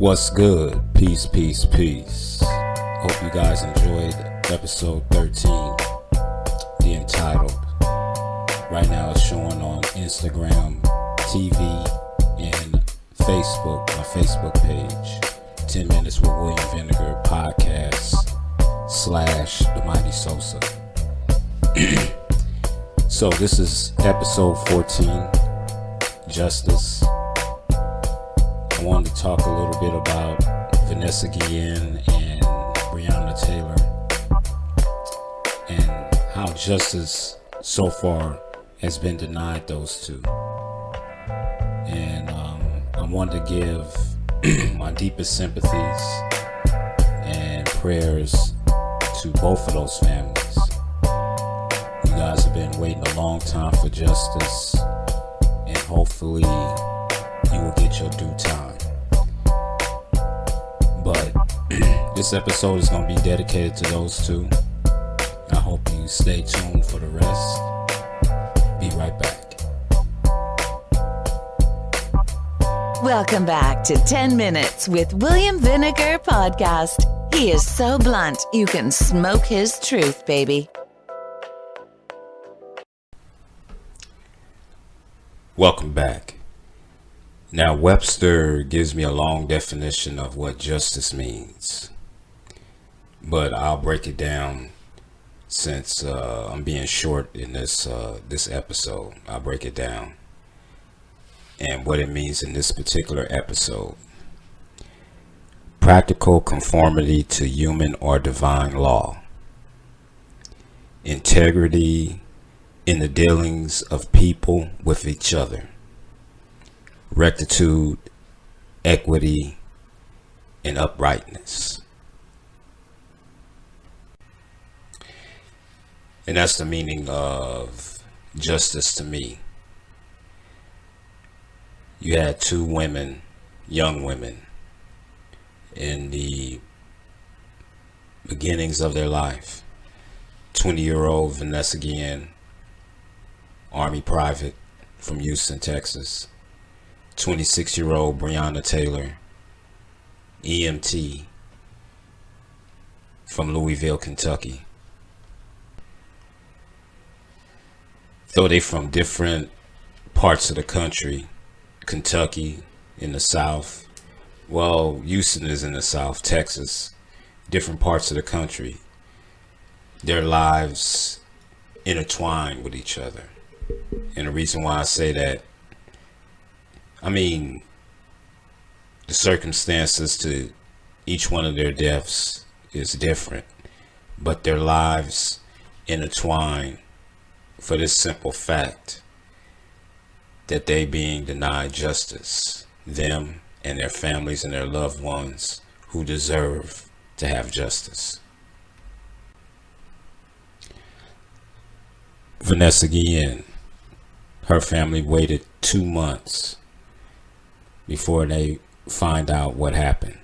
What's good? Peace, peace, peace. Hope you guys enjoyed episode 13, the entitled. Right now it's showing on Instagram, TV, and Facebook, my Facebook page. 10 Minutes with William Vinegar podcast / The Mighty Sosa. So this is episode 14, Justice. I wanted to talk a little bit about Vinegar and Breonna Taylor and how justice so far has been denied those two. And I wanted to give my deepest sympathies and prayers to both of those families. You guys have been waiting a long time for justice, and hopefully you will get your due time. But this episode is going to be dedicated to those two. I hope you stay tuned for the rest. Be right back. Welcome back to 10 Minutes with William Vinegar podcast. He is so blunt, you can smoke his truth, baby. Welcome back. Now, Webster gives me a long definition of what justice means, but I'll break it down since I'm being short in this episode. I'll break it down and what it means in this particular episode. Practical conformity to human or divine law. Integrity in the dealings of people with each other. Rectitude, equity, and uprightness. And that's the meaning of justice to me. You had two women, young women, in the beginnings of their life. 20-year-old Vanessa Guillen, Army private from Houston, Texas. 26-year-old Breonna Taylor, EMT from Louisville, Kentucky. Though they from different parts of the country, Kentucky in the south, well, Houston is in the south, Texas, different parts of the country, their lives intertwine with each other. And the reason why I say that, I mean, the circumstances to each one of their deaths is different, but their lives intertwine for this simple fact that they being denied justice, them and their families and their loved ones who deserve to have justice. Vanessa Guillen, her family waited 2 months before they find out what happened.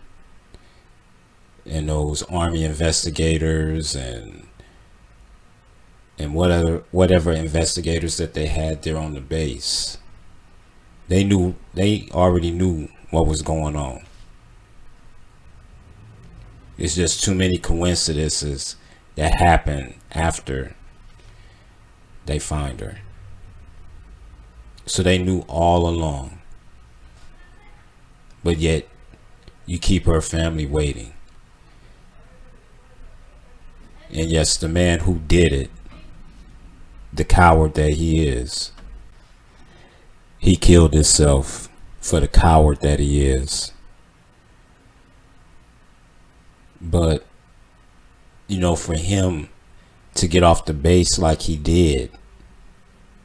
And those Army investigators and whatever investigators that they had there on the base, they already knew what was going on. It's just too many coincidences that happen after they find her. So they knew all along. But yet, you keep her family waiting. And yes, the man who did it, the coward that he is, he killed himself for the coward that he is. But, for him to get off the base like he did,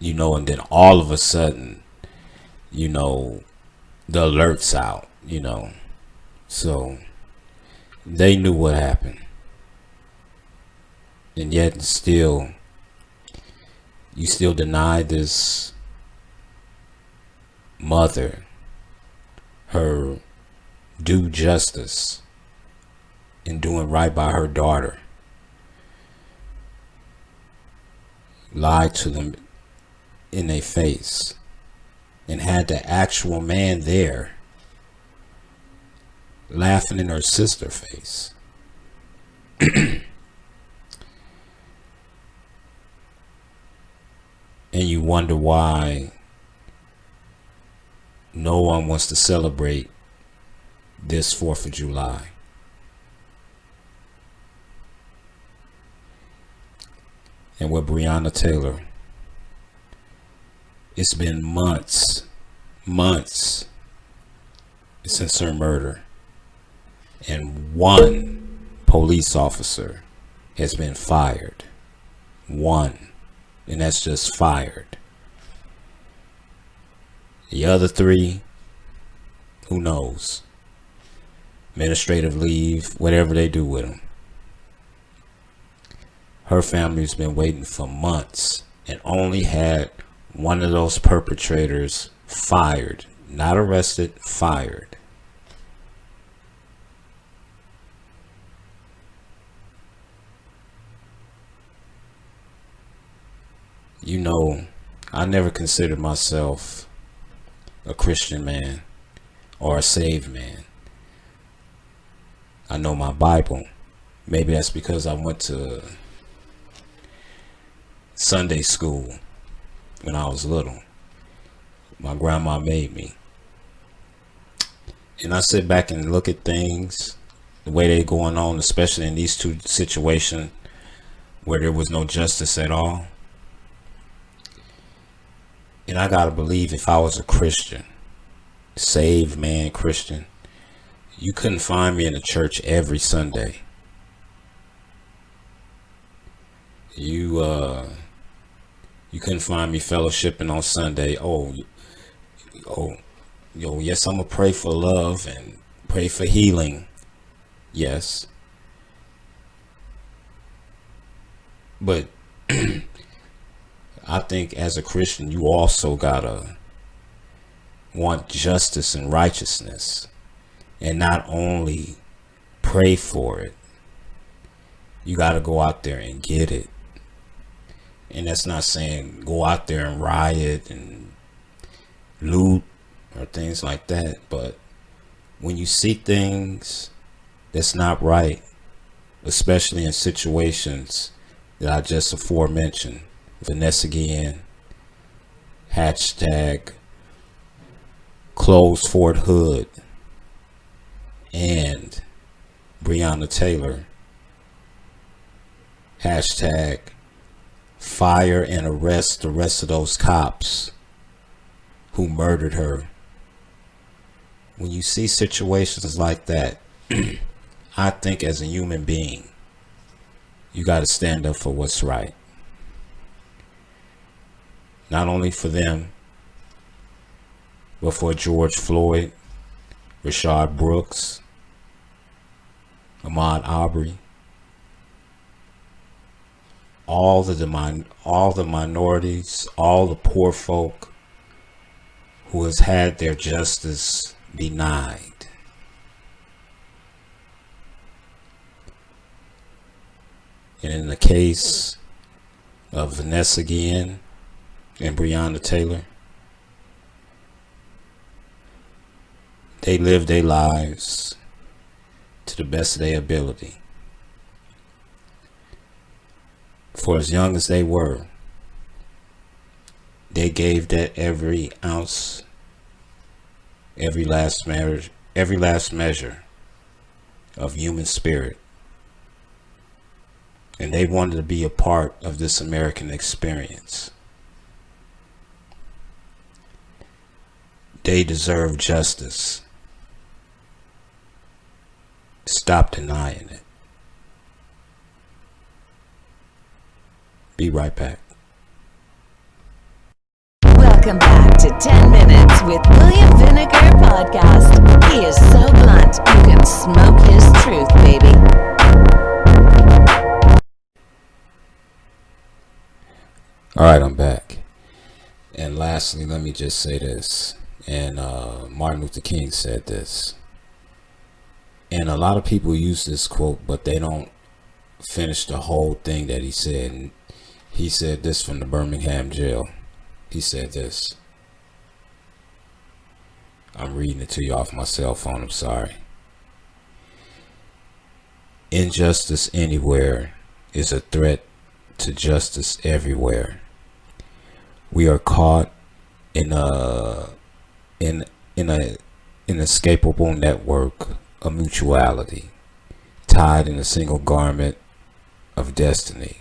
and then all of a sudden, the alert's out, so they knew what happened. And yet you still deny this mother her due justice in doing right by her daughter. Lied to them in their face and had the actual man there laughing in her sister's face. And you wonder why no one wants to celebrate this 4th of July. And with Breonna Taylor, it's been months since her murder, and one police officer has been fired. One, and that's just fired. The other 3, who knows? Administrative leave, whatever they do with them. Her family's been waiting for months and only had one of those perpetrators fired. Not arrested, fired. You know, I never considered myself a Christian man or a saved man. I know my Bible. Maybe that's because I went to Sunday school when I was little. My grandma made me. And I sit back and look at things, the way they're going on, especially in these 2 situations where there was no justice at all. And I gotta believe, if I was a Christian, saved man Christian, you couldn't find me in the church every Sunday. You couldn't find me fellowshipping on Sunday. Yes, I'm gonna pray for love and pray for healing. Yes. But I think as a Christian, you also gotta want justice and righteousness, and not only pray for it, you gotta go out there and get it. And that's not saying go out there and riot and loot or things like that. But when you see things that's not right, especially in situations that I just aforementioned, Vanessa Guillen, hashtag close Fort Hood, and Breonna Taylor, hashtag fire and arrest the rest of those cops who murdered her. When you see situations like that, I think as a human being, you got to stand up for what's right. Not only for them, but for George Floyd, Rashard Brooks, Ahmaud Arbery, all the minorities, all the poor folk who has had their justice denied. And in the case of Vanessa Guillen and Breonna Taylor, they lived their lives to the best of their ability. For as young as they were, they gave that every ounce, every last measure of human spirit. And they wanted to be a part of this American experience. They deserve justice. Stop denying it. Be right back. Welcome back to 10 Minutes with William Vinegar Podcast. He is so blunt, you can smoke his truth, baby. All right, I'm back. And lastly, let me just say this. And Martin Luther King said this. And a lot of people use this quote, but they don't finish the whole thing that he said. And he said this from the Birmingham jail. He said this. I'm reading it to you off my cell phone, I'm sorry. Injustice anywhere is a threat to justice everywhere. We are caught in in a inescapable network of mutuality, tied in a single garment of destiny.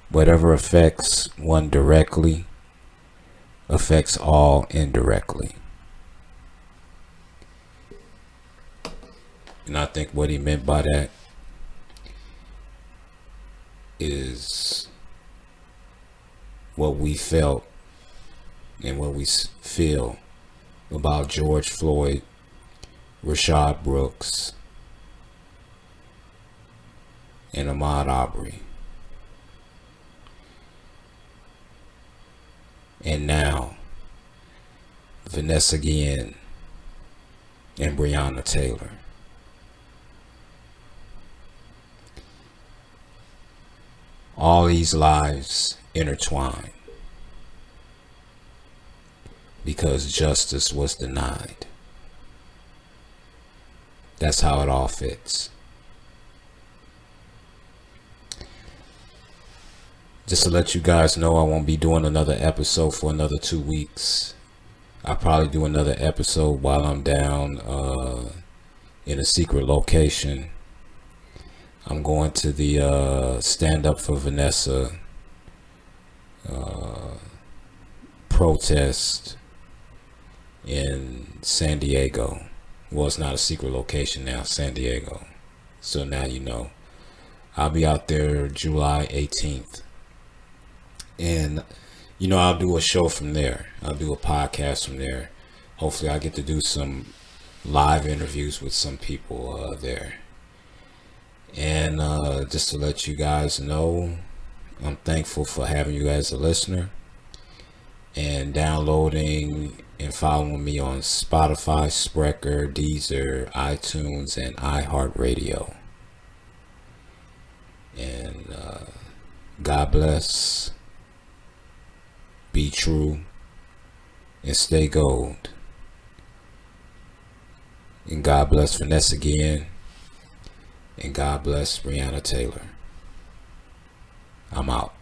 Whatever affects one directly affects all indirectly. And I think what he meant by that is what we felt and what we feel about George Floyd, Rashad Brooks, and Ahmaud Arbery. And now, Vanessa Guillen and Breonna Taylor. All these lives intertwine because justice was denied. That's how it all fits. Just to let you guys know, I won't be doing another episode for another 2 weeks. I'll probably do another episode while I'm down in a secret location. I'm going to the Stand Up for Vanessa protest in San Diego. Well, it's not a secret location now, San Diego. So now you know. I'll be out there July 18th. And, you know, I'll do a show from there. I'll do a podcast from there. Hopefully I get to do some live interviews with some people there. And just to let you guys know, I'm thankful for having you as a listener and downloading and following me on Spotify, Spreaker, Deezer, iTunes, and iHeartRadio. And God bless, be true, and stay gold. And God bless Vanessa Guillen. And God bless Breonna Taylor. I'm out.